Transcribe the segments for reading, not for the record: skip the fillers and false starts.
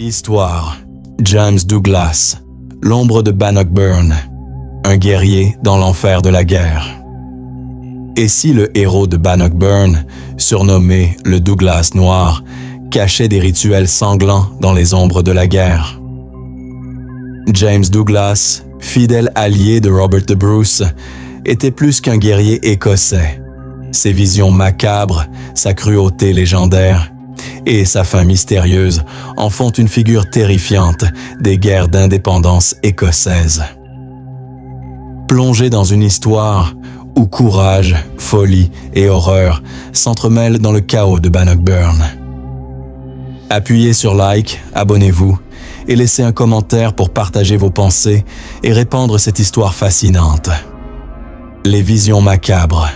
Histoire. James Douglas, l'ombre de Bannockburn, un guerrier dans l'enfer de la guerre. Et si le héros de Bannockburn, surnommé le Douglas Noir, cachait des rituels sanglants dans les ombres de la guerre? James Douglas, fidèle allié de Robert the Bruce, était plus qu'un guerrier écossais. Ses visions macabres, sa cruauté légendaire et sa fin mystérieuse en font une figure terrifiante des guerres d'indépendance écossaises. Plongé dans une histoire où courage, folie et horreur s'entremêlent dans le chaos de Bannockburn. Appuyez sur like, abonnez-vous et laissez un commentaire pour partager vos pensées et répandre cette histoire fascinante. Les visions macabres.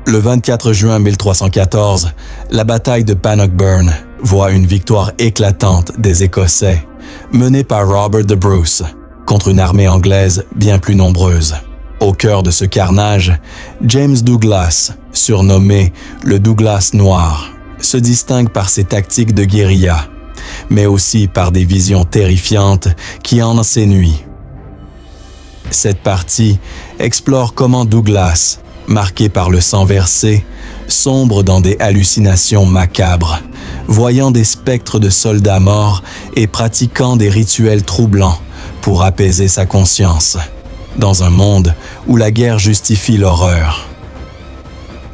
Le 24 juin 1314, la bataille de Bannockburn voit une victoire éclatante des Écossais, menée par Robert the Bruce, contre une armée anglaise bien plus nombreuse. Au cœur de ce carnage, James Douglas, surnommé le Douglas Noir, se distingue par ses tactiques de guérilla, mais aussi par des visions terrifiantes qui en sénuient. Cette partie explore comment Douglas, marqué par le sang versé, sombre dans des hallucinations macabres, voyant des spectres de soldats morts et pratiquant des rituels troublants pour apaiser sa conscience, dans un monde où la guerre justifie l'horreur.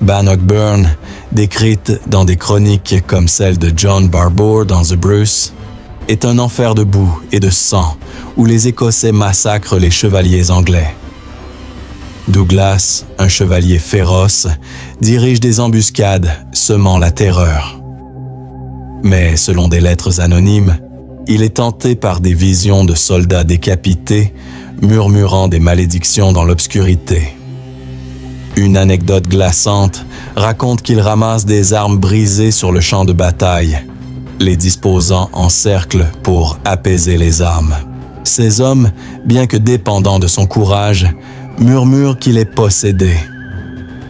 Bannockburn, décrite dans des chroniques comme celle de John Barbour dans The Bruce, est un enfer de boue et de sang où les Écossais massacrent les chevaliers anglais. Douglas, un chevalier féroce, dirige des embuscades, semant la terreur. Mais selon des lettres anonymes, il est tenté par des visions de soldats décapités, murmurant des malédictions dans l'obscurité. Une anecdote glaçante raconte qu'il ramasse des armes brisées sur le champ de bataille, les disposant en cercle pour apaiser les âmes. Ces hommes, bien que dépendants de son courage, murmure qu'il est possédé.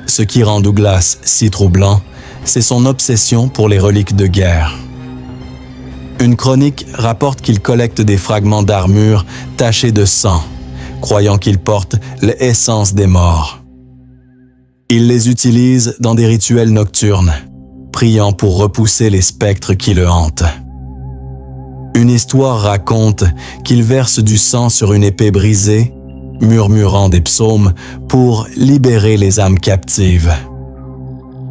Ce qui rend Douglas si troublant, c'est son obsession pour les reliques de guerre. Une chronique rapporte qu'il collecte des fragments d'armure tachés de sang, croyant qu'il porte l'essence des morts. Il les utilise dans des rituels nocturnes, priant pour repousser les spectres qui le hantent. Une histoire raconte qu'il verse du sang sur une épée brisée, murmurant des psaumes pour libérer les âmes captives.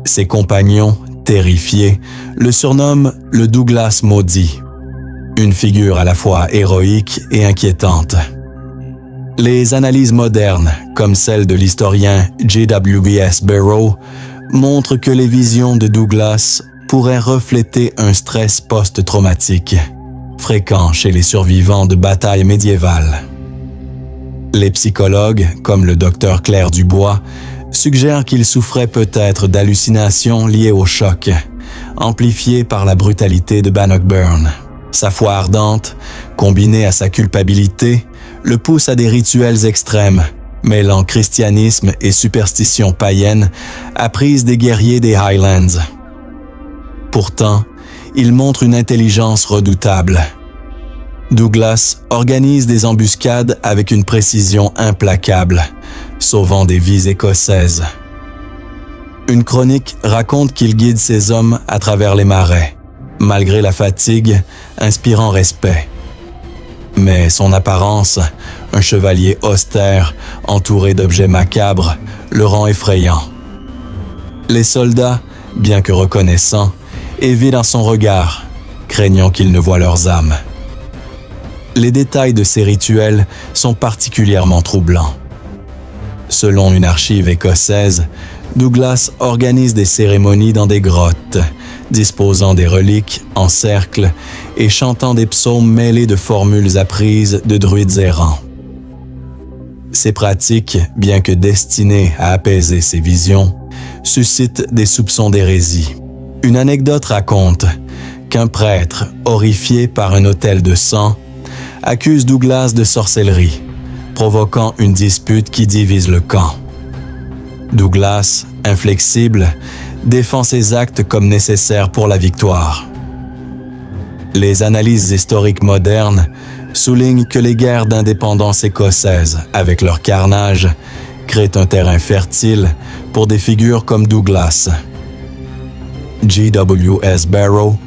Ses compagnons, terrifiés, le surnomment le Douglas maudit, une figure à la fois héroïque et inquiétante. Les analyses modernes, comme celle de l'historien J.W.S. Barrow, montrent que les visions de Douglas pourraient refléter un stress post-traumatique, fréquent chez les survivants de batailles médiévales. Les psychologues, comme le docteur Claire Dubois, suggèrent qu'il souffrait peut-être d'hallucinations liées au choc, amplifiées par la brutalité de Bannockburn. Sa foi ardente, combinée à sa culpabilité, le pousse à des rituels extrêmes, mêlant christianisme et superstition païenne apprises des guerriers des Highlands. Pourtant, il montre une intelligence redoutable. Douglas organise des embuscades avec une précision implacable, sauvant des vies écossaises. Une chronique raconte qu'il guide ses hommes à travers les marais, malgré la fatigue, inspirant respect. Mais son apparence, un chevalier austère, entouré d'objets macabres, le rend effrayant. Les soldats, bien que reconnaissants, évitent dans son regard, craignant qu'ils ne voient leurs âmes. Les détails de ces rituels sont particulièrement troublants. Selon une archive écossaise, Douglas organise des cérémonies dans des grottes, disposant des reliques en cercle et chantant des psaumes mêlés de formules apprises de druides errants. Ces pratiques, bien que destinées à apaiser ses visions, suscitent des soupçons d'hérésie. Une anecdote raconte qu'un prêtre, horrifié par un autel de sang, accuse Douglas de sorcellerie, provoquant une dispute qui divise le camp. Douglas, inflexible, défend ses actes comme nécessaires pour la victoire. Les analyses historiques modernes soulignent que les guerres d'indépendance écossaises, avec leur carnage, créent un terrain fertile pour des figures comme Douglas. G.W.S. Barrow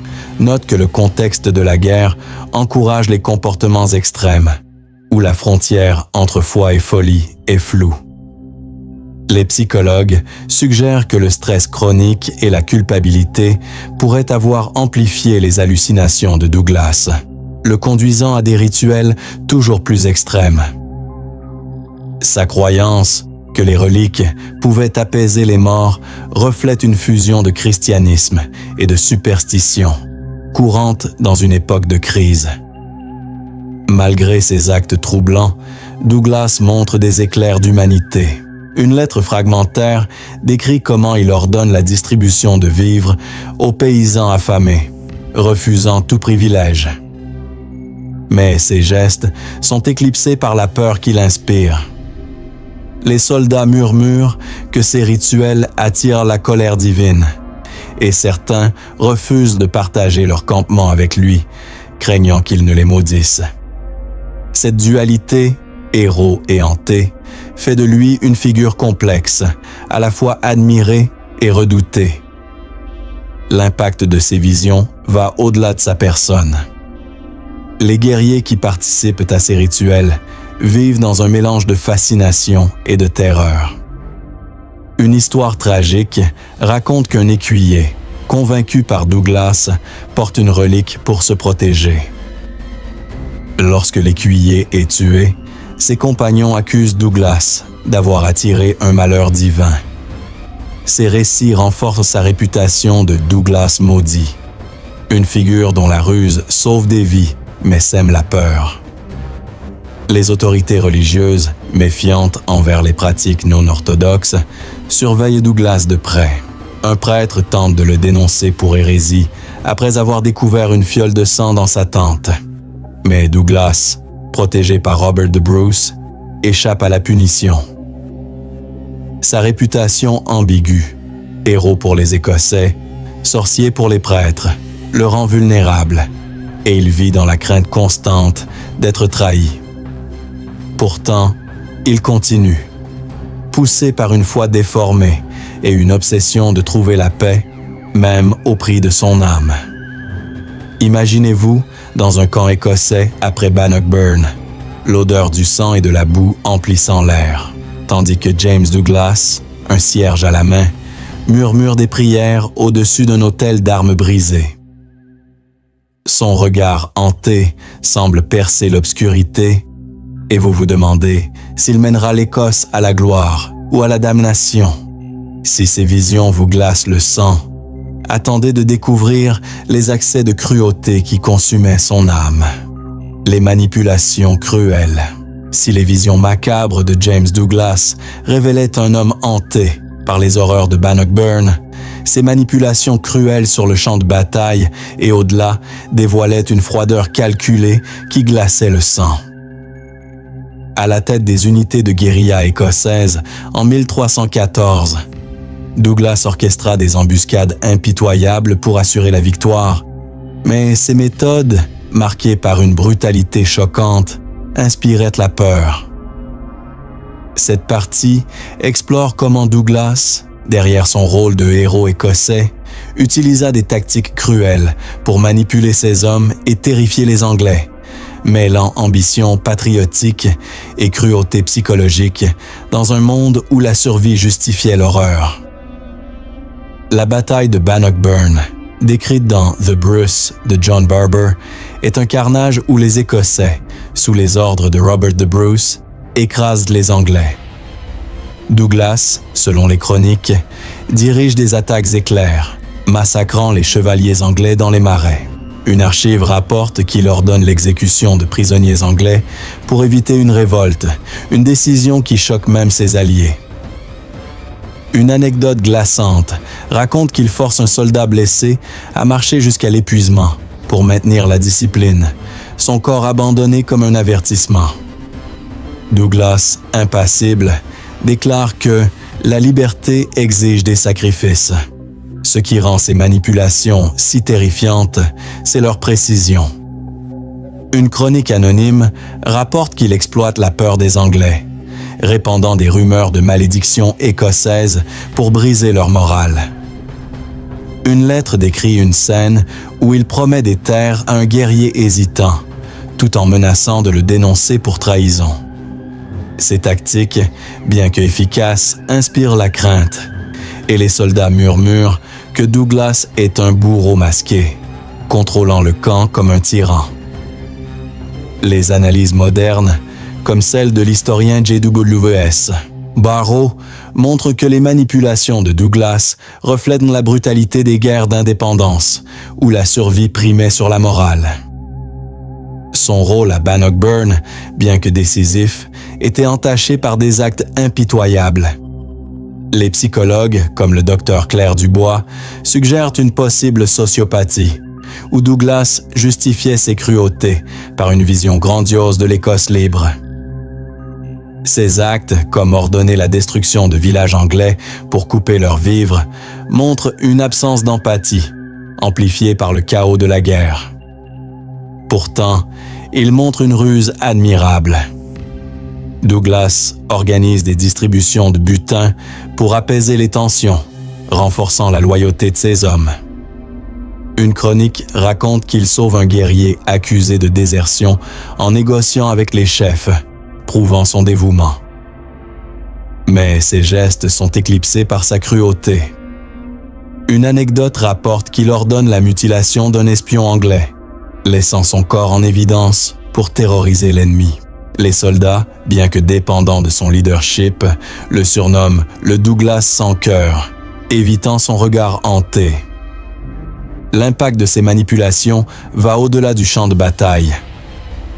note que le contexte de la guerre encourage les comportements extrêmes, où la frontière entre foi et folie est floue. Les psychologues suggèrent que le stress chronique et la culpabilité pourraient avoir amplifié les hallucinations de Douglas, le conduisant à des rituels toujours plus extrêmes. Sa croyance que les reliques pouvaient apaiser les morts reflète une fusion de christianisme et de superstition, courante dans une époque de crise. Malgré ces actes troublants, Douglas montre des éclairs d'humanité. Une lettre fragmentaire décrit comment il ordonne la distribution de vivres aux paysans affamés, refusant tout privilège. Mais ces gestes sont éclipsés par la peur qu'il inspire. Les soldats murmurent que ces rituels attirent la colère divine, et certains refusent de partager leur campement avec lui, craignant qu'il ne les maudisse. Cette dualité, héros et hanté, fait de lui une figure complexe, à la fois admirée et redoutée. L'impact de ses visions va au-delà de sa personne. Les guerriers qui participent à ces rituels vivent dans un mélange de fascination et de terreur. Une histoire tragique raconte qu'un écuyer, convaincu par Douglas, porte une relique pour se protéger. Lorsque l'écuyer est tué, ses compagnons accusent Douglas d'avoir attiré un malheur divin. Ces récits renforcent sa réputation de Douglas maudit, une figure dont la ruse sauve des vies mais sème la peur. Les autorités religieuses, méfiantes envers les pratiques non orthodoxes, surveillent Douglas de près. Un prêtre tente de le dénoncer pour hérésie après avoir découvert une fiole de sang dans sa tente. Mais Douglas, protégé par Robert de Bruce, échappe à la punition. Sa réputation ambiguë, héros pour les Écossais, sorcier pour les prêtres, le rend vulnérable, et il vit dans la crainte constante d'être trahi. Pourtant, il continue, poussé par une foi déformée et une obsession de trouver la paix, même au prix de son âme. Imaginez-vous dans un camp écossais après Bannockburn, l'odeur du sang et de la boue emplissant l'air, tandis que James Douglas, un cierge à la main, murmure des prières au-dessus d'un autel d'armes brisées. Son regard hanté semble percer l'obscurité, et vous vous demandez s'il mènera l'Écosse à la gloire ou à la damnation. Si ces visions vous glacent le sang, attendez de découvrir les accès de cruauté qui consumaient son âme. Les manipulations cruelles. Si les visions macabres de James Douglas révélaient un homme hanté par les horreurs de Bannockburn, ces manipulations cruelles sur le champ de bataille et au-delà dévoilaient une froideur calculée qui glaçait le sang. À la tête des unités de guérilla écossaises en 1314, Douglas orchestra des embuscades impitoyables pour assurer la victoire, mais ces méthodes, marquées par une brutalité choquante, inspiraient la peur. Cette partie explore comment Douglas, derrière son rôle de héros écossais, utilisa des tactiques cruelles pour manipuler ses hommes et terrifier les Anglais, mêlant ambition patriotique et cruauté psychologique dans un monde où la survie justifiait l'horreur. La bataille de Bannockburn, décrite dans The Bruce de John Barber, est un carnage où les Écossais, sous les ordres de Robert de Bruce, écrasent les Anglais. Douglas, selon les chroniques, dirige des attaques éclairs, massacrant les chevaliers anglais dans les marais. Une archive rapporte qu'il ordonne l'exécution de prisonniers anglais pour éviter une révolte, une décision qui choque même ses alliés. Une anecdote glaçante raconte qu'il force un soldat blessé à marcher jusqu'à l'épuisement pour maintenir la discipline, son corps abandonné comme un avertissement. Douglas, impassible, déclare que la liberté exige des sacrifices. Ce qui rend ces manipulations si terrifiantes, c'est leur précision. Une chronique anonyme rapporte qu'il exploite la peur des Anglais, répandant des rumeurs de malédiction écossaise pour briser leur morale. Une lettre décrit une scène où il promet des terres à un guerrier hésitant, tout en menaçant de le dénoncer pour trahison. Ces tactiques, bien que efficaces, inspirent la crainte, et les soldats murmurent que Douglas est un bourreau masqué, contrôlant le camp comme un tyran. Les analyses modernes, comme celle de l'historien J.W.S. Barrow, montrent que les manipulations de Douglas reflètent la brutalité des guerres d'indépendance, où la survie primait sur la morale. Son rôle à Bannockburn, bien que décisif, était entaché par des actes impitoyables. Les psychologues, comme le docteur Claire Dubois, suggèrent une possible sociopathie, où Douglas justifiait ses cruautés par une vision grandiose de l'Écosse libre. Ces actes, comme ordonner la destruction de villages anglais pour couper leurs vivres, montrent une absence d'empathie, amplifiée par le chaos de la guerre. Pourtant, ils montrent une ruse admirable. Douglas organise des distributions de butin pour apaiser les tensions, renforçant la loyauté de ses hommes. Une chronique raconte qu'il sauve un guerrier accusé de désertion en négociant avec les chefs, prouvant son dévouement. Mais ses gestes sont éclipsés par sa cruauté. Une anecdote rapporte qu'il ordonne la mutilation d'un espion anglais, laissant son corps en évidence pour terroriser l'ennemi. Les soldats, bien que dépendants de son leadership, le surnomment le Douglas sans cœur, évitant son regard hanté. L'impact de ces manipulations va au-delà du champ de bataille.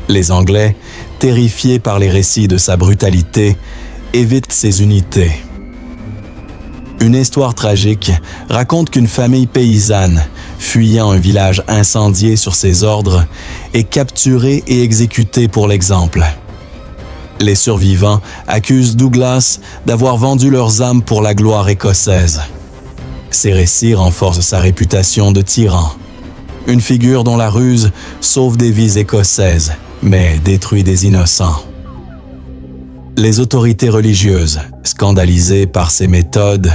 Les Anglais, terrifiés par les récits de sa brutalité, évitent ses unités. Une histoire tragique raconte qu'une famille paysanne, fuyant un village incendié sur ses ordres, est capturée et exécutée pour l'exemple. Les survivants accusent Douglas d'avoir vendu leurs âmes pour la gloire écossaise. Ces récits renforcent sa réputation de tyran, une figure dont la ruse sauve des vies écossaises, mais détruit des innocents. Les autorités religieuses, scandalisées par ces méthodes,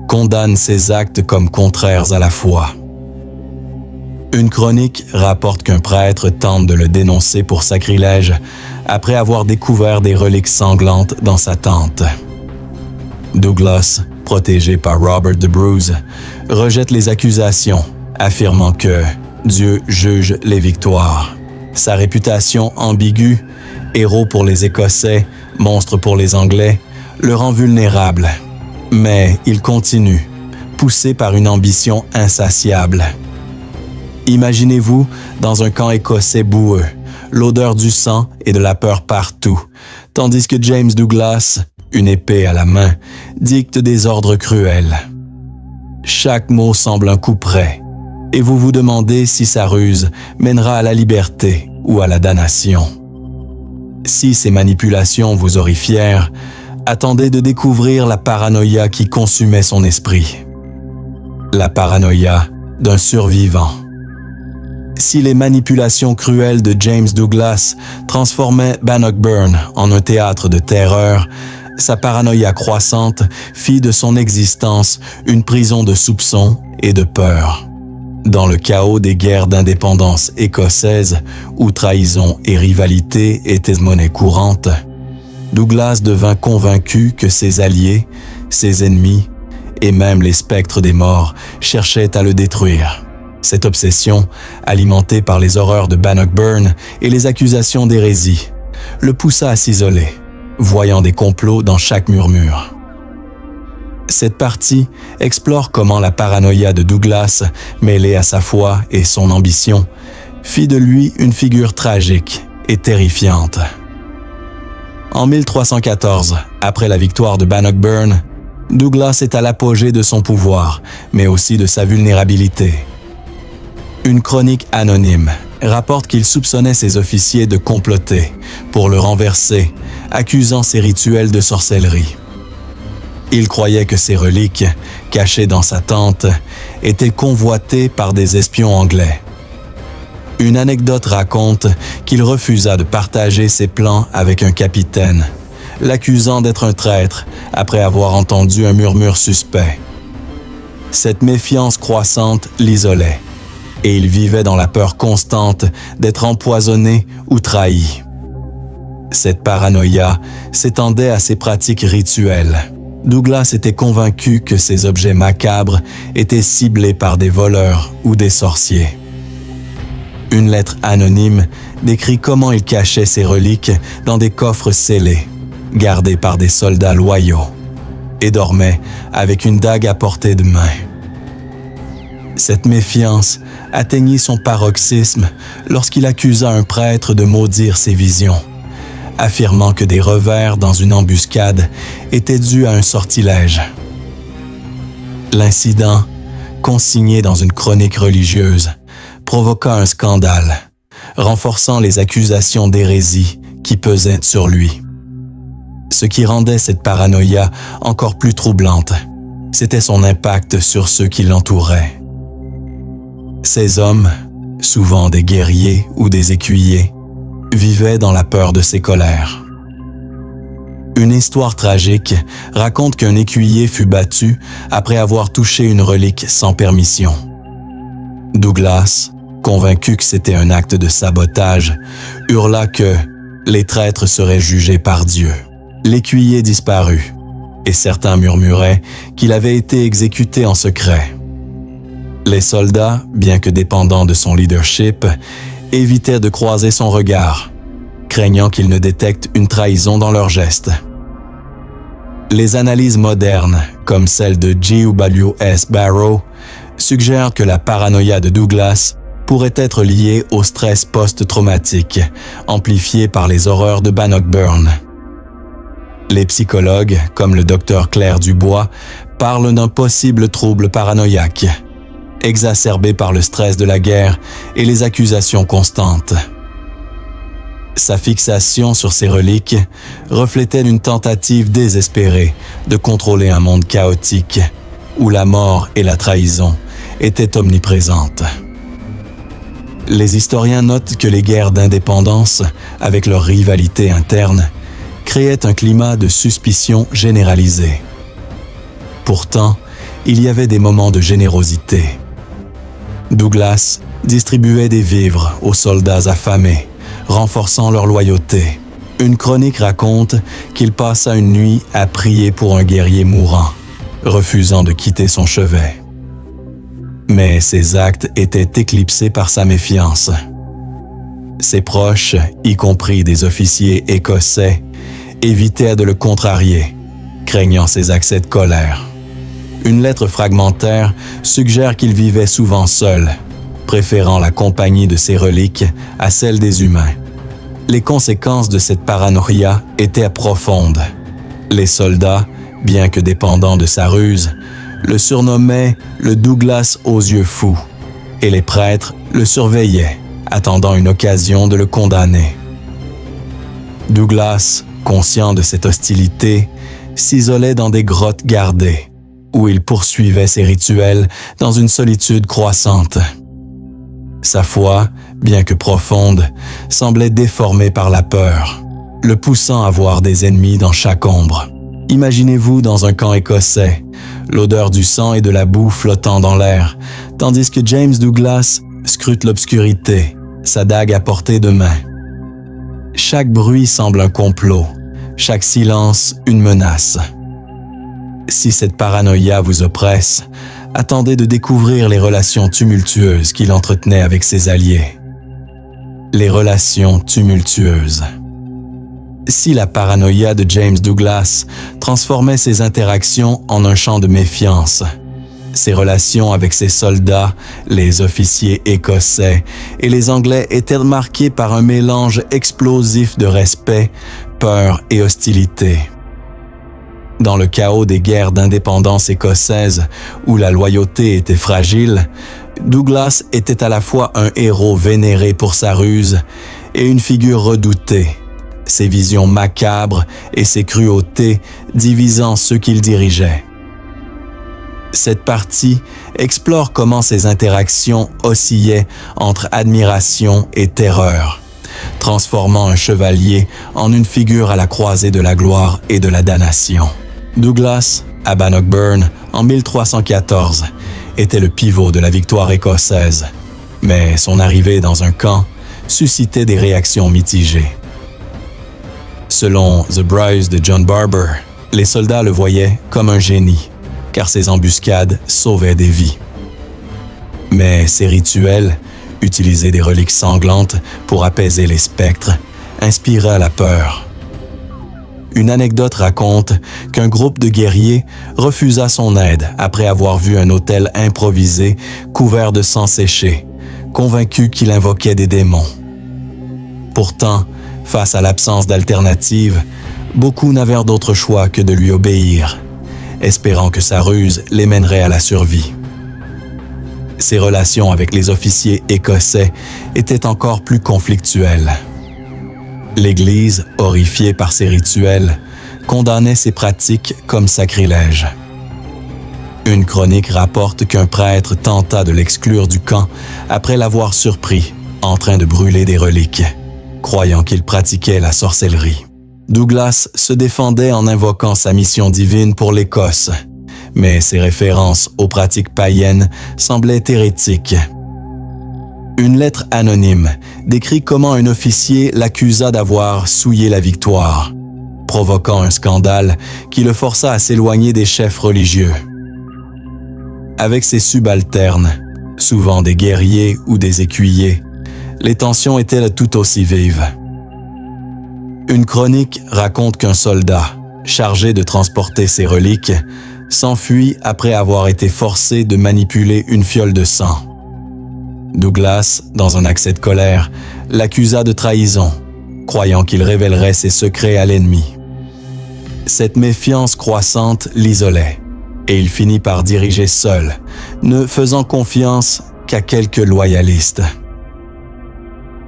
condamnent ces actes comme contraires à la foi. Une chronique rapporte qu'un prêtre tente de le dénoncer pour sacrilège après avoir découvert des reliques sanglantes dans sa tente. Douglas, protégé par Robert de Bruce, rejette les accusations, affirmant que Dieu juge les victoires. Sa réputation ambiguë, héros pour les Écossais, monstre pour les Anglais, le rend vulnérable. Mais il continue, poussé par une ambition insatiable. Imaginez-vous dans un camp écossais boueux, l'odeur du sang et de la peur partout, tandis que James Douglas, une épée à la main, dicte des ordres cruels. Chaque mot semble un coup près, et vous vous demandez si sa ruse mènera à la liberté ou à la damnation. Si ces manipulations vous horrifièrent, attendez de découvrir la paranoïa qui consumait son esprit. La paranoïa d'un survivant. Si les manipulations cruelles de James Douglas transformaient Bannockburn en un théâtre de terreur, sa paranoïa croissante fit de son existence une prison de soupçons et de peur. Dans le chaos des guerres d'indépendance écossaises, où trahison et rivalité étaient monnaie courante, Douglas devint convaincu que ses alliés, ses ennemis et même les spectres des morts cherchaient à le détruire. Cette obsession, alimentée par les horreurs de Bannockburn et les accusations d'hérésie, le poussa à s'isoler, voyant des complots dans chaque murmure. Cette partie explore comment la paranoïa de Douglas, mêlée à sa foi et son ambition, fit de lui une figure tragique et terrifiante. En 1314, après la victoire de Bannockburn, Douglas est à l'apogée de son pouvoir, mais aussi de sa vulnérabilité. Une chronique anonyme rapporte qu'il soupçonnait ses officiers de comploter pour le renverser, accusant ses rituels de sorcellerie. Il croyait que ces reliques, cachées dans sa tente, étaient convoitées par des espions anglais. Une anecdote raconte qu'il refusa de partager ses plans avec un capitaine, l'accusant d'être un traître après avoir entendu un murmure suspect. Cette méfiance croissante l'isolait, et il vivait dans la peur constante d'être empoisonné ou trahi. Cette paranoïa s'étendait à ses pratiques rituelles. Douglas était convaincu que ces objets macabres étaient ciblés par des voleurs ou des sorciers. Une lettre anonyme décrit comment il cachait ses reliques dans des coffres scellés, gardés par des soldats loyaux, et dormait avec une dague à portée de main. Cette méfiance atteignit son paroxysme lorsqu'il accusa un prêtre de maudire ses visions, affirmant que des revers dans une embuscade étaient dus à un sortilège. L'incident, consigné dans une chronique religieuse, provoqua un scandale, renforçant les accusations d'hérésie qui pesaient sur lui. Ce qui rendait cette paranoïa encore plus troublante, c'était son impact sur ceux qui l'entouraient. Ces hommes, souvent des guerriers ou des écuyers, vivaient dans la peur de ses colères. Une histoire tragique raconte qu'un écuyer fut battu après avoir touché une relique sans permission. Douglas, convaincu que c'était un acte de sabotage, hurla que les traîtres seraient jugés par Dieu. L'écuyer disparut, et certains murmuraient qu'il avait été exécuté en secret. Les soldats, bien que dépendants de son leadership, évitaient de croiser son regard, craignant qu'il ne détecte une trahison dans leurs gestes. Les analyses modernes, comme celle de G.W.S. Barrow, suggèrent que la paranoïa de Douglas pourrait être liée au stress post-traumatique, amplifié par les horreurs de Bannockburn. Les psychologues, comme le Dr Claire Dubois, parlent d'un possible trouble paranoïaque, exacerbé par le stress de la guerre et les accusations constantes. Sa fixation sur ces reliques reflétait une tentative désespérée de contrôler un monde chaotique où la mort et la trahison étaient omniprésentes. Les historiens notent que les guerres d'indépendance, avec leur rivalité interne, créaient un climat de suspicion généralisée. Pourtant, il y avait des moments de générosité. Douglas distribuait des vivres aux soldats affamés, renforçant leur loyauté. Une chronique raconte qu'il passa une nuit à prier pour un guerrier mourant, refusant de quitter son chevet. Mais ses actes étaient éclipsés par sa méfiance. Ses proches, y compris des officiers écossais, évitaient de le contrarier, craignant ses accès de colère. Une lettre fragmentaire suggère qu'il vivait souvent seul, préférant la compagnie de ses reliques à celle des humains. Les conséquences de cette paranoïa étaient profondes. Les soldats, bien que dépendants de sa ruse, le surnommaient le Douglas aux yeux fous, et les prêtres le surveillaient, attendant une occasion de le condamner. Douglas, conscient de cette hostilité, s'isolait dans des grottes gardées, où il poursuivait ses rituels dans une solitude croissante. Sa foi, bien que profonde, semblait déformée par la peur, le poussant à voir des ennemis dans chaque ombre. Imaginez-vous dans un camp écossais, l'odeur du sang et de la boue flottant dans l'air, tandis que James Douglas scrute l'obscurité, sa dague à portée de main. Chaque bruit semble un complot, chaque silence une menace. Si cette paranoïa vous oppresse, attendez de découvrir les relations tumultueuses qu'il entretenait avec ses alliés. Les relations tumultueuses. Si la paranoïa de James Douglas transformait ses interactions en un champ de méfiance, ses relations avec ses soldats, les officiers écossais et les Anglais étaient marquées par un mélange explosif de respect, peur et hostilité. Dans le chaos des guerres d'indépendance écossaises, où la loyauté était fragile, Douglas était à la fois un héros vénéré pour sa ruse et une figure redoutée, ses visions macabres et ses cruautés divisant ceux qu'il dirigeait. Cette partie explore comment ces interactions oscillaient entre admiration et terreur, transformant un chevalier en une figure à la croisée de la gloire et de la damnation. Douglas, à Bannockburn, en 1314, était le pivot de la victoire écossaise, mais son arrivée dans un camp suscitait des réactions mitigées. Selon The Bryce de John Barber, les soldats le voyaient comme un génie, car ses embuscades sauvaient des vies. Mais ses rituels, utiliser des reliques sanglantes pour apaiser les spectres, inspiraient la peur. Une anecdote raconte qu'un groupe de guerriers refusa son aide après avoir vu un autel improvisé couvert de sang séché, convaincu qu'il invoquait des démons. Pourtant, face à l'absence d'alternative, beaucoup n'avaient d'autre choix que de lui obéir, espérant que sa ruse les mènerait à la survie. Ses relations avec les officiers écossais étaient encore plus conflictuelles. L'Église, horrifiée par ces rituels, condamnait ces pratiques comme sacrilèges. Une chronique rapporte qu'un prêtre tenta de l'exclure du camp après l'avoir surpris en train de brûler des reliques, croyant qu'il pratiquait la sorcellerie. Douglas se défendait en invoquant sa mission divine pour l'Écosse, mais ses références aux pratiques païennes semblaient hérétiques. Une lettre anonyme décrit comment un officier l'accusa d'avoir souillé la victoire, provoquant un scandale qui le força à s'éloigner des chefs religieux. Avec ses subalternes, souvent des guerriers ou des écuyers, les tensions étaient tout aussi vives. Une chronique raconte qu'un soldat, chargé de transporter ces reliques, s'enfuit après avoir été forcé de manipuler une fiole de sang. Douglas, dans un accès de colère, l'accusa de trahison, croyant qu'il révélerait ses secrets à l'ennemi. Cette méfiance croissante l'isolait, et il finit par diriger seul, ne faisant confiance qu'à quelques loyalistes.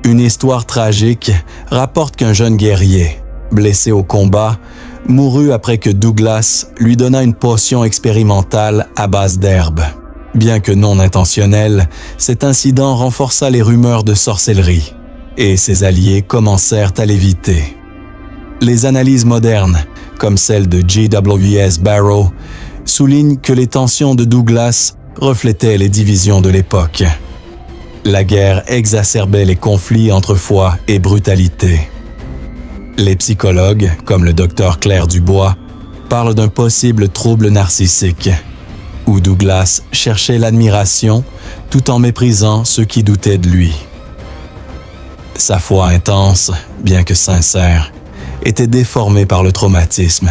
Une histoire tragique rapporte qu'un jeune guerrier, blessé au combat, mourut après que Douglas lui donna une potion expérimentale à base d'herbes. Bien que non intentionnel, cet incident renforça les rumeurs de sorcellerie, et ses alliés commencèrent à l'éviter. Les analyses modernes, comme celle de G.W.S. Barrow, soulignent que les tensions de Douglas reflétaient les divisions de l'époque. La guerre exacerbait les conflits entre foi et brutalité. Les psychologues, comme le docteur Claire Dubois, parlent d'un possible trouble narcissique, où Douglas cherchait l'admiration tout en méprisant ceux qui doutaient de lui. Sa foi intense, bien que sincère, était déformée par le traumatisme,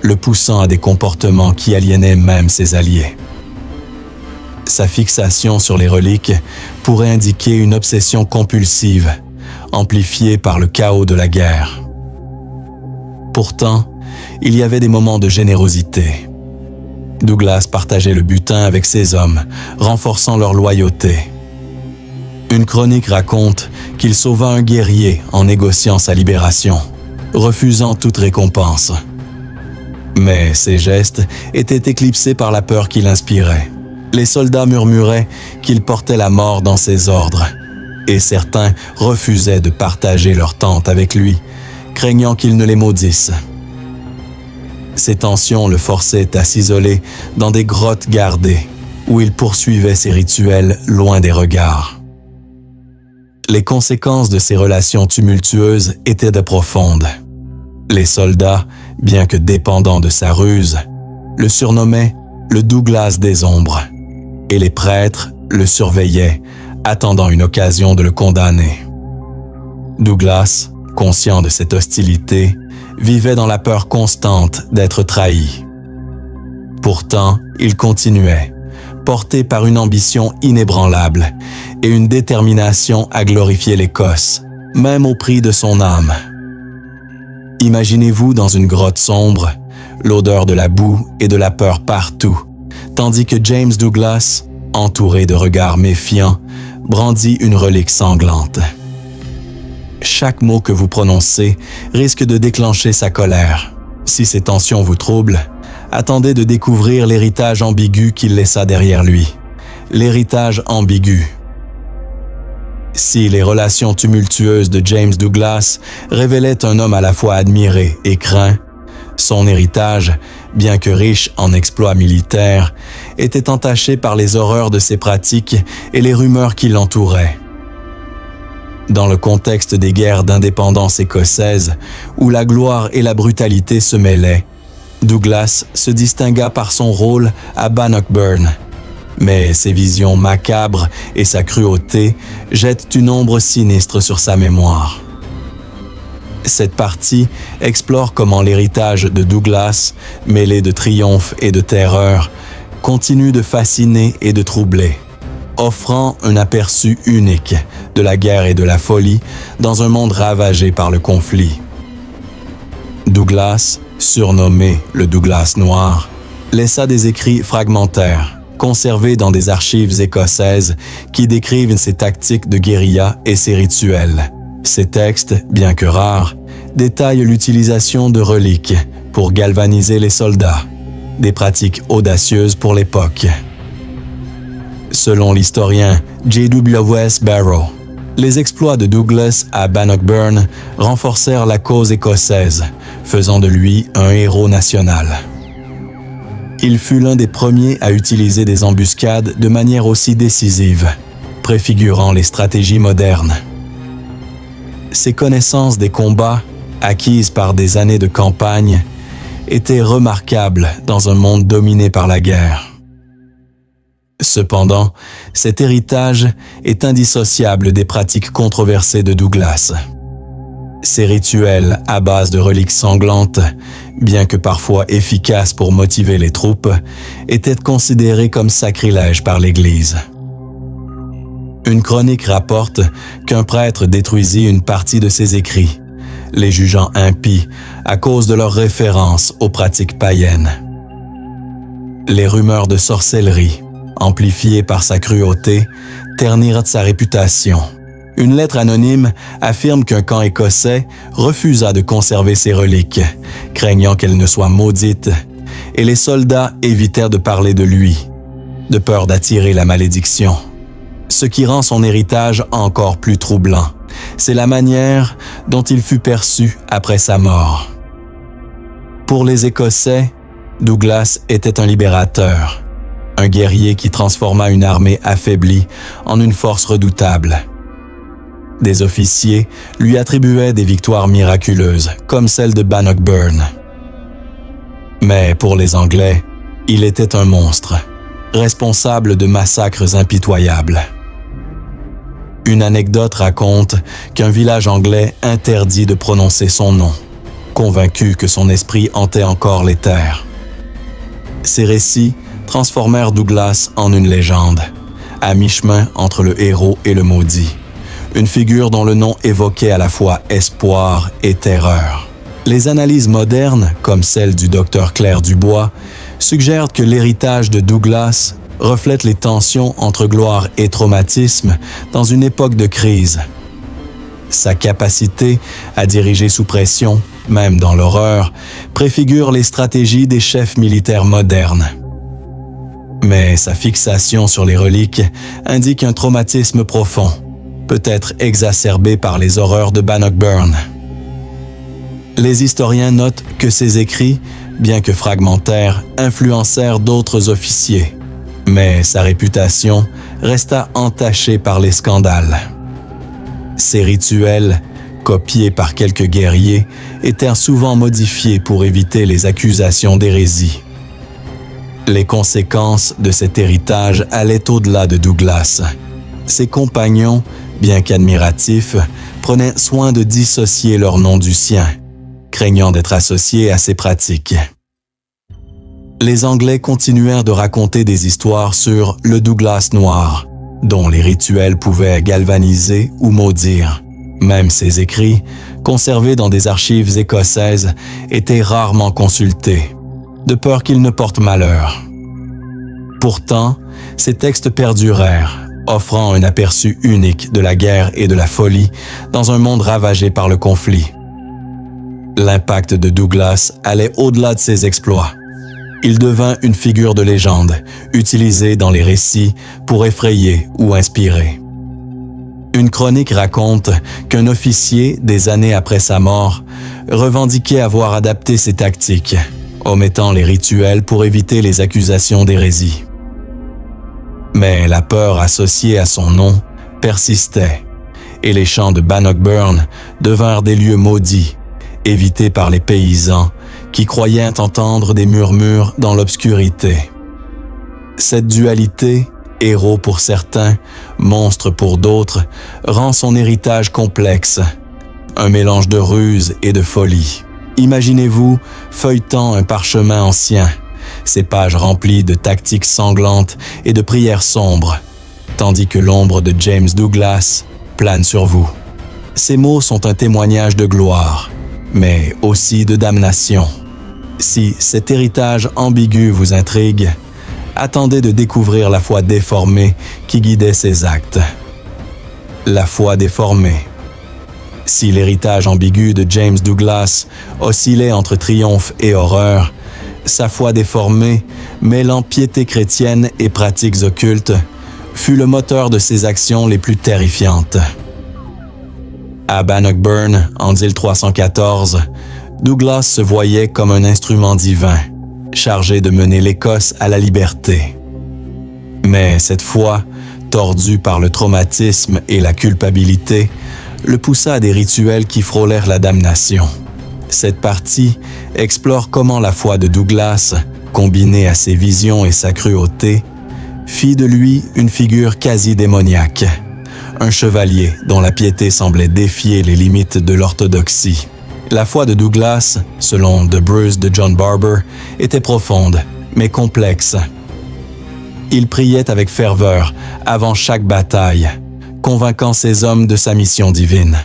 le poussant à des comportements qui aliénaient même ses alliés. Sa fixation sur les reliques pourrait indiquer une obsession compulsive, amplifiée par le chaos de la guerre. Pourtant, il y avait des moments de générosité. Douglas partageait le butin avec ses hommes, renforçant leur loyauté. Une chronique raconte qu'il sauva un guerrier en négociant sa libération, refusant toute récompense. Mais ses gestes étaient éclipsés par la peur qu'il inspirait. Les soldats murmuraient qu'il portait la mort dans ses ordres, et certains refusaient de partager leur tente avec lui, craignant qu'il ne les maudisse. Ces tensions le forçaient à s'isoler dans des grottes gardées, où il poursuivait ses rituels loin des regards. Les conséquences de ces relations tumultueuses étaient de profondes. Les soldats, bien que dépendants de sa ruse, le surnommaient le Douglas des ombres, et les prêtres le surveillaient, attendant une occasion de le condamner. Douglas, conscient de cette hostilité, vivait dans la peur constante d'être trahi. Pourtant, il continuait, porté par une ambition inébranlable et une détermination à glorifier l'Écosse, même au prix de son âme. Imaginez-vous dans une grotte sombre, l'odeur de la boue et de la peur partout, tandis que James Douglas, entouré de regards méfiants, brandit une relique sanglante. chaque mot que vous prononcez risque de déclencher sa colère. Si ces tensions vous troublent, attendez de découvrir l'héritage ambigu qu'il laissa derrière lui. L'héritage ambigu. Si les relations tumultueuses de James Douglas révélaient un homme à la fois admiré et craint, son héritage, bien que riche en exploits militaires, était entaché par les horreurs de ses pratiques et les rumeurs qui l'entouraient. Dans le contexte des guerres d'indépendance écossaises, où la gloire et la brutalité se mêlaient, Douglas se distingua par son rôle à Bannockburn. Mais ses visions macabres et sa cruauté jettent une ombre sinistre sur sa mémoire. Cette partie explore comment l'héritage de Douglas, mêlé de triomphe et de terreur, continue de fasciner et de troubler, offrant un aperçu unique de la guerre et de la folie dans un monde ravagé par le conflit. Douglas, surnommé le Douglas Noir, laissa des écrits fragmentaires, conservés dans des archives écossaises qui décrivent ses tactiques de guérilla et ses rituels. Ces textes, bien que rares, détaillent l'utilisation de reliques pour galvaniser les soldats, des pratiques audacieuses pour l'époque. Selon l'historien J.W.S. Barrow, les exploits de Douglas à Bannockburn renforcèrent la cause écossaise, faisant de lui un héros national. Il fut l'un des premiers à utiliser des embuscades de manière aussi décisive, préfigurant les stratégies modernes. Ses connaissances des combats, acquises par des années de campagne, étaient remarquables dans un monde dominé par la guerre. Cependant, cet héritage est indissociable des pratiques controversées de Douglas. Ces rituels à base de reliques sanglantes, bien que parfois efficaces pour motiver les troupes, étaient considérés comme sacrilèges par l'Église. Une chronique rapporte qu'un prêtre détruisit une partie de ses écrits, les jugeant impies à cause de leur référence aux pratiques païennes. Les rumeurs de sorcellerie, amplifiées par sa cruauté, ternirent sa réputation. Une lettre anonyme affirme qu'un camp écossais refusa de conserver ses reliques, craignant qu'elles ne soient maudites, et les soldats évitèrent de parler de lui, de peur d'attirer la malédiction. Ce qui rend son héritage encore plus troublant, c'est la manière dont il fut perçu après sa mort. Pour les Écossais, Douglas était un libérateur, un guerrier qui transforma une armée affaiblie en une force redoutable. Des officiers lui attribuaient des victoires miraculeuses, comme celle de Bannockburn. Mais pour les Anglais, il était un monstre, responsable de massacres impitoyables. Une anecdote raconte qu'un village anglais interdit de prononcer son nom, convaincu que son esprit hantait encore les terres. Ces récits transformèrent Douglas en une légende, à mi-chemin entre le héros et le maudit, une figure dont le nom évoquait à la fois espoir et terreur. Les analyses modernes, comme celle du docteur Claire Dubois, suggèrent que l'héritage de Douglas reflète les tensions entre gloire et traumatisme dans une époque de crise. Sa capacité à diriger sous pression, même dans l'horreur, préfigure les stratégies des chefs militaires modernes. Mais sa fixation sur les reliques indique un traumatisme profond, peut-être exacerbé par les horreurs de Bannockburn. Les historiens notent que ses écrits, bien que fragmentaires, influencèrent d'autres officiers. Mais sa réputation resta entachée par les scandales. Ses rituels, copiés par quelques guerriers, étaient souvent modifiés pour éviter les accusations d'hérésie. Les conséquences de cet héritage allaient au-delà de Douglas. Ses compagnons, bien qu'admiratifs, prenaient soin de dissocier leur nom du sien, craignant d'être associés à ses pratiques. Les Anglais continuèrent de raconter des histoires sur le Douglas Noir, dont les rituels pouvaient galvaniser ou maudire. Même ses écrits, conservés dans des archives écossaises, étaient rarement consultés, de peur qu'ils ne portent malheur. Pourtant, ces textes perdurèrent, offrant un aperçu unique de la guerre et de la folie dans un monde ravagé par le conflit. L'impact de Douglas allait au-delà de ses exploits. Il devint une figure de légende, utilisée dans les récits pour effrayer ou inspirer. Une chronique raconte qu'un officier, des années après sa mort, revendiquait avoir adapté ses tactiques, omettant les rituels pour éviter les accusations d'hérésie. Mais la peur associée à son nom persistait, et les champs de Bannockburn devinrent des lieux maudits, évités par les paysans qui croyaient entendre des murmures dans l'obscurité. Cette dualité, héros pour certains, monstre pour d'autres, rend son héritage complexe, un mélange de ruse et de folie. Imaginez-vous feuilletant un parchemin ancien, ses pages remplies de tactiques sanglantes et de prières sombres, tandis que l'ombre de James Douglas plane sur vous. Ces mots sont un témoignage de gloire, mais aussi de damnation. Si cet héritage ambigu vous intrigue, attendez de découvrir la foi déformée qui guidait ses actes. La foi déformée. Si l'héritage ambigu de James Douglas oscillait entre triomphe et horreur, sa foi déformée, mêlant piété chrétienne et pratiques occultes, fut le moteur de ses actions les plus terrifiantes. À Bannockburn, en 1314, Douglas se voyait comme un instrument divin, chargé de mener l'Écosse à la liberté. Mais cette foi, tordue par le traumatisme et la culpabilité, le poussa à des rituels qui frôlèrent la damnation. Cette partie explore comment la foi de Douglas, combinée à ses visions et sa cruauté, fit de lui une figure quasi démoniaque, un chevalier dont la piété semblait défier les limites de l'orthodoxie. La foi de Douglas, selon The Bruce de John Barber, était profonde, mais complexe. Il priait avec ferveur avant chaque bataille, convainquant ses hommes de sa mission divine.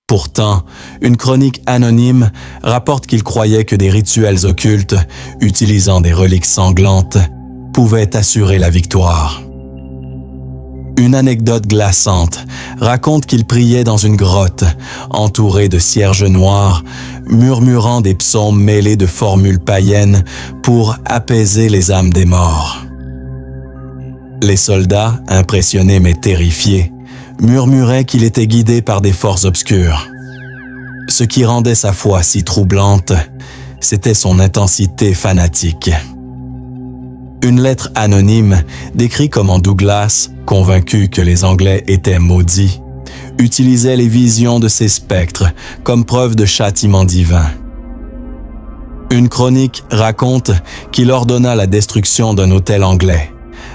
Pourtant, une chronique anonyme rapporte qu'il croyait que des rituels occultes, utilisant des reliques sanglantes, pouvaient assurer la victoire. Une anecdote glaçante raconte qu'il priait dans une grotte, entouré de cierges noirs, murmurant des psaumes mêlés de formules païennes pour apaiser les âmes des morts. Les soldats, impressionnés mais terrifiés, murmuraient qu'il était guidé par des forces obscures. Ce qui rendait sa foi si troublante, c'était son intensité fanatique. Une lettre anonyme décrit comment Douglas, convaincu que les Anglais étaient maudits, utilisait les visions de ces spectres comme preuve de châtiment divin. Une chronique raconte qu'il ordonna la destruction d'un hôtel anglais,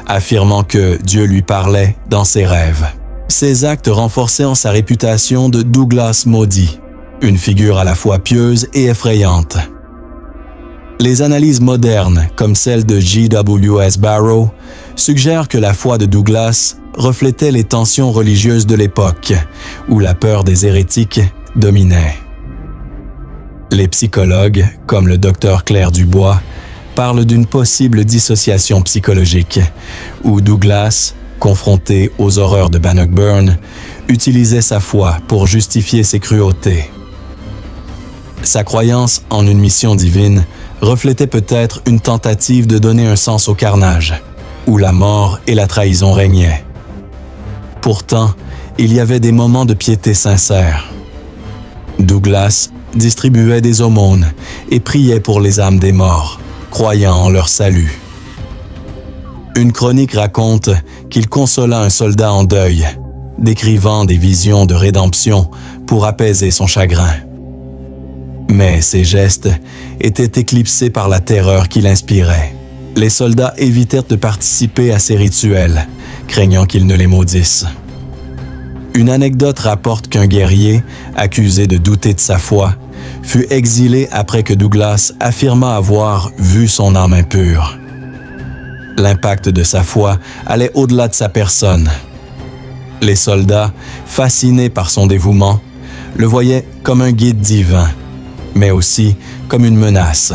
affirmant que Dieu lui parlait dans ses rêves. Ces actes renforçaient en sa réputation de Douglas maudit, une figure à la fois pieuse et effrayante. Les analyses modernes, comme celle de J.W.S. Barrow, suggèrent que la foi de Douglas reflétait les tensions religieuses de l'époque, où la peur des hérétiques dominait. Les psychologues, comme le docteur Claire Dubois, parlent d'une possible dissociation psychologique, où Douglas, confronté aux horreurs de Bannockburn, utilisait sa foi pour justifier ses cruautés. Sa croyance en une mission divine reflétait peut-être une tentative de donner un sens au carnage, où la mort et la trahison régnaient. Pourtant, il y avait des moments de piété sincère. Douglas distribuait des aumônes et priait pour les âmes des morts, croyant en leur salut. Une chronique raconte qu'il consola un soldat en deuil, décrivant des visions de rédemption pour apaiser son chagrin. Mais ces gestes étaient éclipsés par la terreur qu'il inspirait. Les soldats évitèrent de participer à ces rituels, craignant qu'ils ne les maudissent. Une anecdote rapporte qu'un guerrier, accusé de douter de sa foi, fut exilé après que Douglas affirma avoir vu son âme impure. L'impact de sa foi allait au-delà de sa personne. Les soldats, fascinés par son dévouement, le voyaient comme un guide divin, mais aussi comme une menace.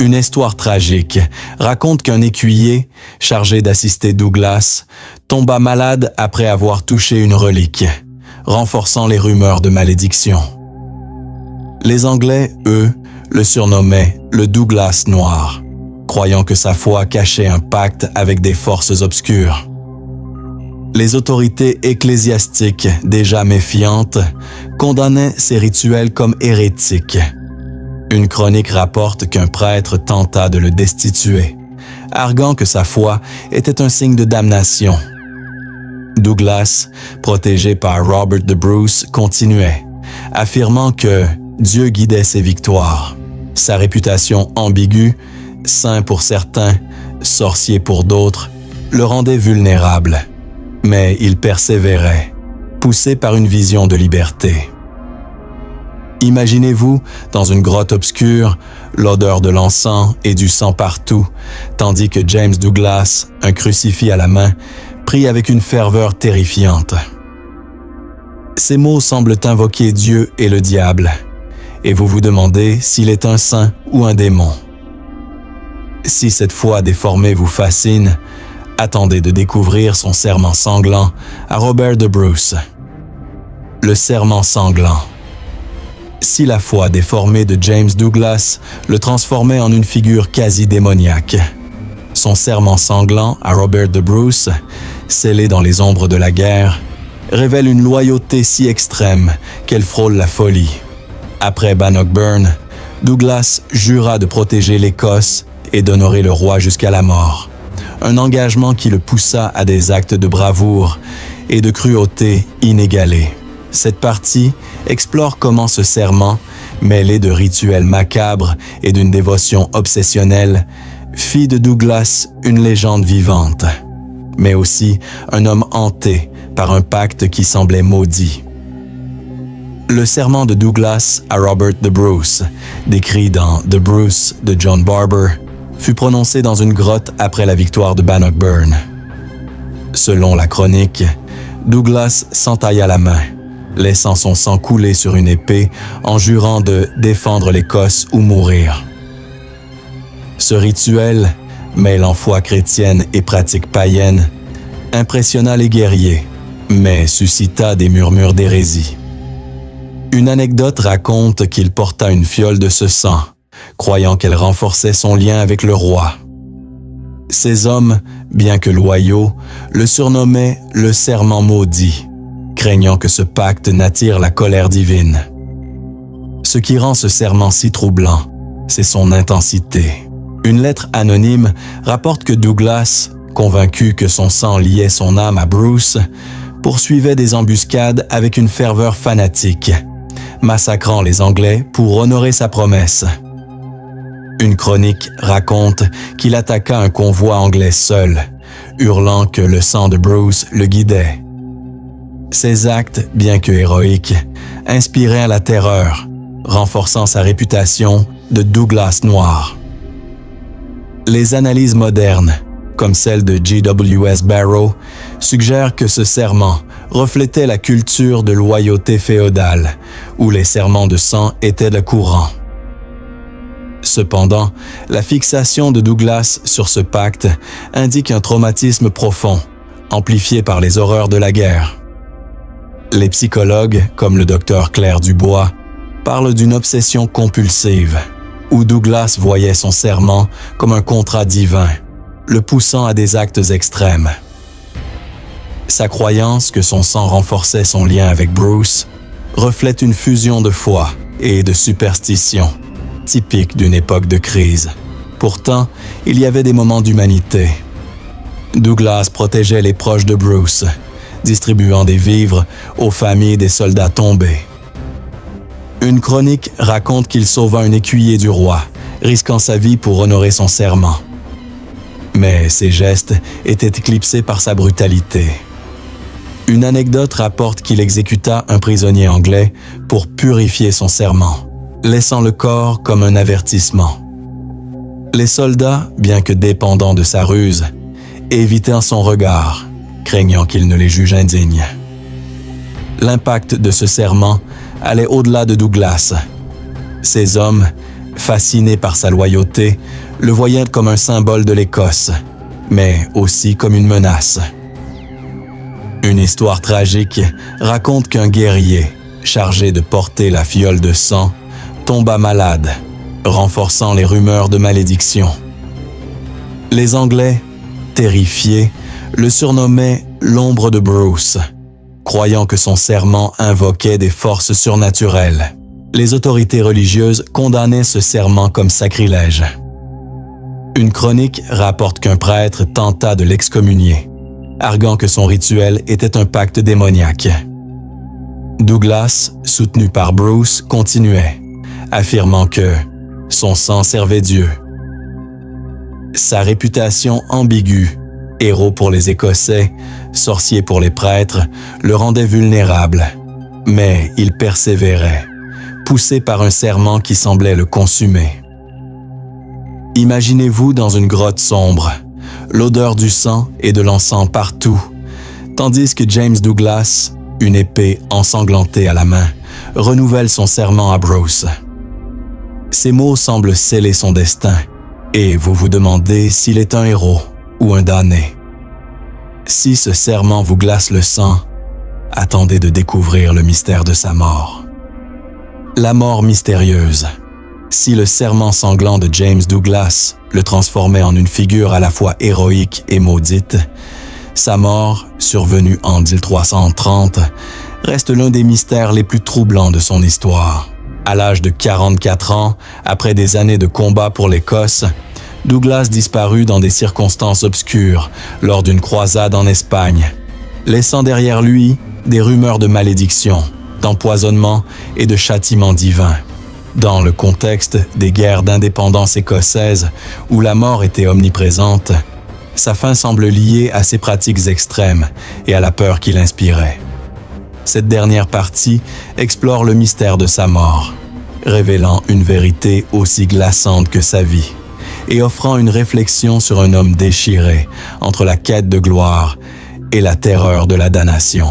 Une histoire tragique raconte qu'un écuyer, chargé d'assister Douglas, tomba malade après avoir touché une relique, renforçant les rumeurs de malédiction. Les Anglais, eux, le surnommaient le Douglas Noir, croyant que sa foi cachait un pacte avec des forces obscures. Les autorités ecclésiastiques, déjà méfiantes, condamnaient ces rituels comme hérétiques. Une chronique rapporte qu'un prêtre tenta de le destituer, arguant que sa foi était un signe de damnation. Douglas, protégé par Robert de Bruce, continuait, affirmant que Dieu guidait ses victoires. Sa réputation ambiguë, saint pour certains, sorcier pour d'autres, le rendait vulnérable. Mais il persévérait, poussé par une vision de liberté. Imaginez-vous, dans une grotte obscure, l'odeur de l'encens et du sang partout, tandis que James Douglas, un crucifix à la main, prie avec une ferveur terrifiante. Ces mots semblent invoquer Dieu et le diable, et vous vous demandez s'il est un saint ou un démon. Si cette foi déformée vous fascine, attendez de découvrir son serment sanglant à Robert de Bruce. Le serment sanglant. Si la foi déformée de James Douglas le transformait en une figure quasi démoniaque, son serment sanglant à Robert de Bruce, scellé dans les ombres de la guerre, révèle une loyauté si extrême qu'elle frôle la folie. Après Bannockburn, Douglas jura de protéger l'Écosse et d'honorer le roi jusqu'à la mort, un engagement qui le poussa à des actes de bravoure et de cruauté inégalés. Cette partie explore comment ce serment, mêlé de rituels macabres et d'une dévotion obsessionnelle, fit de Douglas une légende vivante, mais aussi un homme hanté par un pacte qui semblait maudit. Le serment de Douglas à Robert de Bruce, décrit dans The Bruce de John Barber, fut prononcé dans une grotte après la victoire de Bannockburn. Selon la chronique, Douglas s'entailla la main, laissant son sang couler sur une épée en jurant de défendre l'Écosse ou mourir. Ce rituel, mêlant foi chrétienne et pratique païenne, impressionna les guerriers, mais suscita des murmures d'hérésie. Une anecdote raconte qu'il porta une fiole de ce sang, croyant qu'elle renforçait son lien avec le roi. Ces hommes, bien que loyaux, le surnommaient le serment maudit, craignant que ce pacte n'attire la colère divine. Ce qui rend ce serment si troublant, c'est son intensité. Une lettre anonyme rapporte que Douglas, convaincu que son sang liait son âme à Bruce, poursuivait des embuscades avec une ferveur fanatique, massacrant les Anglais pour honorer sa promesse. Une chronique raconte qu'il attaqua un convoi anglais seul, hurlant que le sang de Bruce le guidait. Ces actes, bien que héroïques, inspirèrent la terreur, renforçant sa réputation de Douglas Noir. Les analyses modernes, comme celle de G.W.S. Barrow, suggèrent que ce serment reflétait la culture de loyauté féodale, où les serments de sang étaient le courant. Cependant, la fixation de Douglas sur ce pacte indique un traumatisme profond, amplifié par les horreurs de la guerre. Les psychologues, comme le docteur Claire Dubois, parlent d'une obsession compulsive, où Douglas voyait son serment comme un contrat divin, le poussant à des actes extrêmes. Sa croyance que son sang renforçait son lien avec Bruce reflète une fusion de foi et de superstition, typique d'une époque de crise. Pourtant, il y avait des moments d'humanité. Douglas protégeait les proches de Bruce, distribuant des vivres aux familles des soldats tombés. Une chronique raconte qu'il sauva un écuyer du roi, risquant sa vie pour honorer son serment. Mais ses gestes étaient éclipsés par sa brutalité. Une anecdote rapporte qu'il exécuta un prisonnier anglais pour purifier son serment, laissant le corps comme un avertissement. Les soldats, bien que dépendants de sa ruse, évitèrent son regard, craignant qu'il ne les juge indignes. L'impact de ce serment allait au-delà de Douglas. Ces hommes, fascinés par sa loyauté, le voyaient comme un symbole de l'Écosse, mais aussi comme une menace. Une histoire tragique raconte qu'un guerrier, chargé de porter la fiole de sang, tomba malade, renforçant les rumeurs de malédiction. Les Anglais, terrifiés, le surnommaient l'ombre de Bruce, croyant que son serment invoquait des forces surnaturelles. Les autorités religieuses condamnaient ce serment comme sacrilège. Une chronique rapporte qu'un prêtre tenta de l'excommunier, arguant que son rituel était un pacte démoniaque. Douglas, soutenu par Bruce, continuait, affirmant que son sang servait Dieu. Sa réputation ambiguë, héros pour les Écossais, sorcier pour les prêtres, le rendait vulnérable. Mais il persévérait, poussé par un serment qui semblait le consumer. Imaginez-vous dans une grotte sombre, l'odeur du sang et de l'encens partout, tandis que James Douglas, une épée ensanglantée à la main, renouvelle son serment à Bruce. Ces mots semblent sceller son destin, et vous vous demandez s'il est un héros ou un damné. Si ce serment vous glace le sang, attendez de découvrir le mystère de sa mort. La mort mystérieuse. Si le serment sanglant de James Douglas le transformait en une figure à la fois héroïque et maudite, sa mort, survenue en 1330, reste l'un des mystères les plus troublants de son histoire. À l'âge de 44 ans, après des années de combat pour l'Écosse, Douglas disparut dans des circonstances obscures lors d'une croisade en Espagne, laissant derrière lui des rumeurs de malédiction, d'empoisonnement et de châtiment divin. Dans le contexte des guerres d'indépendance écossaises où la mort était omniprésente, sa fin semble liée à ses pratiques extrêmes et à la peur qu'il inspirait. Cette dernière partie explore le mystère de sa mort, révélant une vérité aussi glaçante que sa vie et offrant une réflexion sur un homme déchiré entre la quête de gloire et la terreur de la damnation.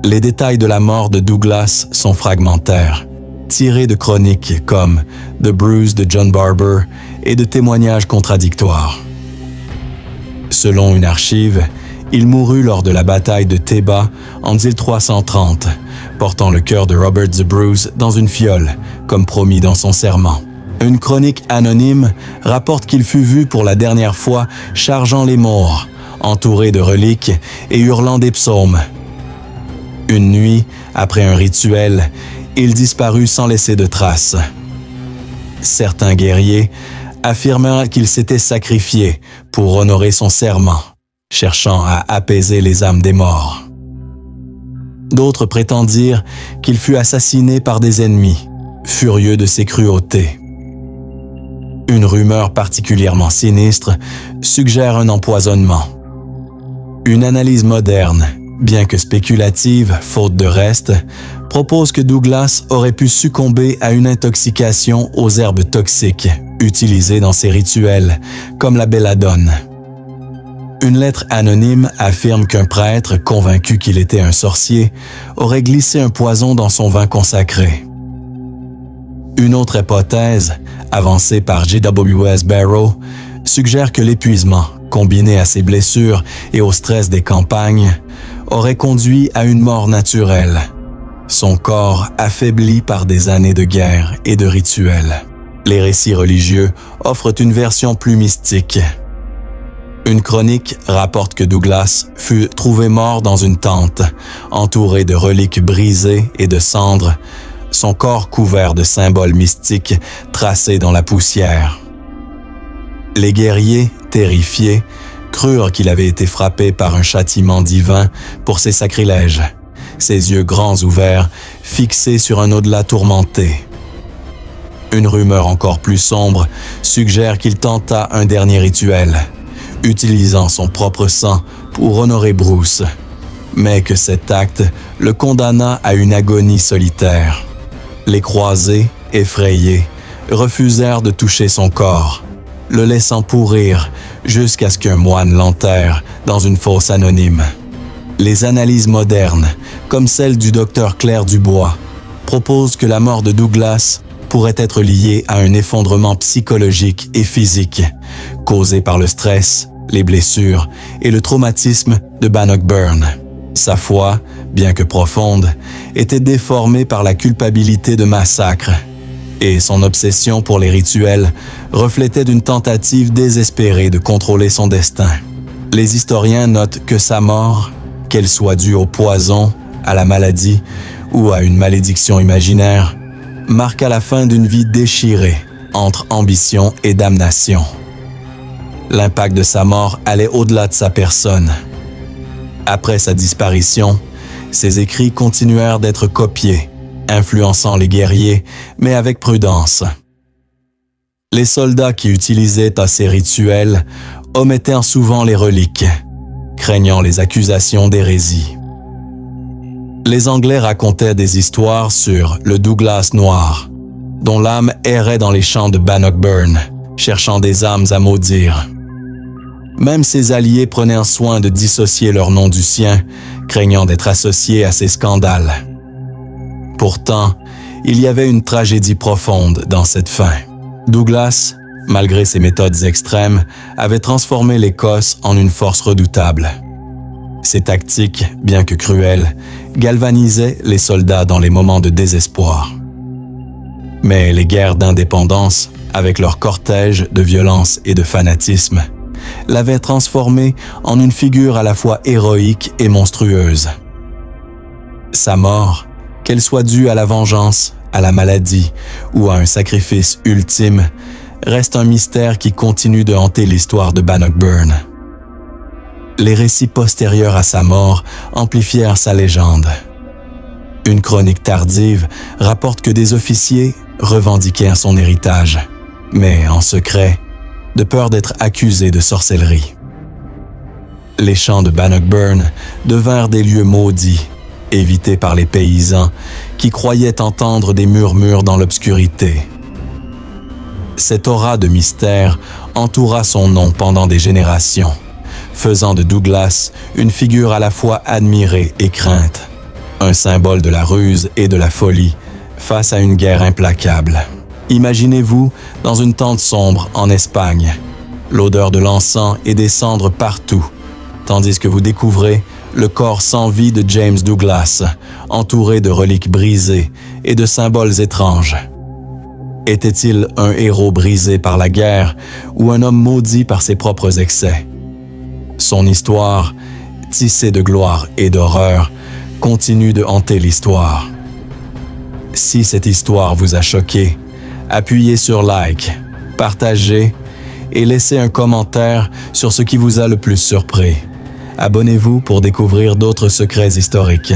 Les détails de la mort de Douglas sont fragmentaires, tirés de chroniques comme The Bruce de John Barber et de témoignages contradictoires. Selon une archive, il mourut lors de la bataille de Théba en 1330, portant le cœur de Robert the Bruce dans une fiole, comme promis dans son serment. Une chronique anonyme rapporte qu'il fut vu pour la dernière fois chargeant les morts, entouré de reliques et hurlant des psaumes. Une nuit, après un rituel, il disparut sans laisser de traces. Certains guerriers affirmèrent qu'il s'était sacrifié pour honorer son serment, cherchant à apaiser les âmes des morts. D'autres prétendirent qu'il fut assassiné par des ennemis, furieux de ses cruautés. Une rumeur particulièrement sinistre suggère un empoisonnement. Une analyse moderne, bien que spéculative, faute de reste, propose que Douglas aurait pu succomber à une intoxication aux herbes toxiques utilisées dans ses rituels, comme la belladone. Une lettre anonyme affirme qu'un prêtre, convaincu qu'il était un sorcier, aurait glissé un poison dans son vin consacré. Une autre hypothèse, avancée par J.W.S. Barrow, suggère que l'épuisement, combiné à ses blessures et au stress des campagnes, aurait conduit à une mort naturelle, son corps affaibli par des années de guerre et de rituels. Les récits religieux offrent une version plus mystique. Une chronique rapporte que Douglas fut trouvé mort dans une tente, entouré de reliques brisées et de cendres, son corps couvert de symboles mystiques tracés dans la poussière. Les guerriers, terrifiés, crurent qu'il avait été frappé par un châtiment divin pour ses sacrilèges, ses yeux grands ouverts, fixés sur un au-delà tourmenté. Une rumeur encore plus sombre suggère qu'il tenta un dernier rituel, utilisant son propre sang pour honorer Bruce, mais que cet acte le condamna à une agonie solitaire. Les croisés, effrayés, refusèrent de toucher son corps, le laissant pourrir jusqu'à ce qu'un moine l'enterre dans une fosse anonyme. Les analyses modernes, comme celle du docteur Claire Dubois, proposent que la mort de Douglas pourrait être liée à un effondrement psychologique et physique causé par le stress, les blessures et le traumatisme de Bannockburn. Sa foi, bien que profonde, était déformée par la culpabilité de massacre et son obsession pour les rituels reflétait une tentative désespérée de contrôler son destin. Les historiens notent que sa mort, qu'elle soit due au poison, à la maladie ou à une malédiction imaginaire, marqua la fin d'une vie déchirée entre ambition et damnation. L'impact de sa mort allait au-delà de sa personne. Après sa disparition, ses écrits continuèrent d'être copiés, influençant les guerriers, mais avec prudence. Les soldats qui utilisaient ces rituels omettaient souvent les reliques, craignant les accusations d'hérésie. Les Anglais racontaient des histoires sur le Douglas noir, dont l'âme errait dans les champs de Bannockburn, cherchant des âmes à maudire. Même ses alliés prenaient soin de dissocier leur nom du sien, craignant d'être associés à ces scandales. Pourtant, il y avait une tragédie profonde dans cette fin. Douglas, malgré ses méthodes extrêmes, avait transformé l'Écosse en une force redoutable. Ses tactiques, bien que cruelles, galvanisaient les soldats dans les moments de désespoir. Mais les guerres d'indépendance, avec leur cortège de violence et de fanatisme, l'avaient transformé en une figure à la fois héroïque et monstrueuse. Sa mort, qu'elle soit due à la vengeance, à la maladie ou à un sacrifice ultime, reste un mystère qui continue de hanter l'histoire de Bannockburn. Les récits postérieurs à sa mort amplifièrent sa légende. Une chronique tardive rapporte que des officiers revendiquèrent son héritage, mais en secret, de peur d'être accusés de sorcellerie. Les champs de Bannockburn devinrent des lieux maudits, évités par les paysans qui croyaient entendre des murmures dans l'obscurité. Cette aura de mystère entoura son nom pendant des générations, faisant de Douglas une figure à la fois admirée et crainte, un symbole de la ruse et de la folie face à une guerre implacable. Imaginez-vous dans une tente sombre en Espagne, l'odeur de l'encens et des cendres partout, tandis que vous découvrez le corps sans vie de James Douglas, entouré de reliques brisées et de symboles étranges. Était-il un héros brisé par la guerre ou un homme maudit par ses propres excès? Son histoire, tissée de gloire et d'horreur, continue de hanter l'histoire. Si cette histoire vous a choqué, appuyez sur like, partagez et laissez un commentaire sur ce qui vous a le plus surpris. Abonnez-vous pour découvrir d'autres secrets historiques.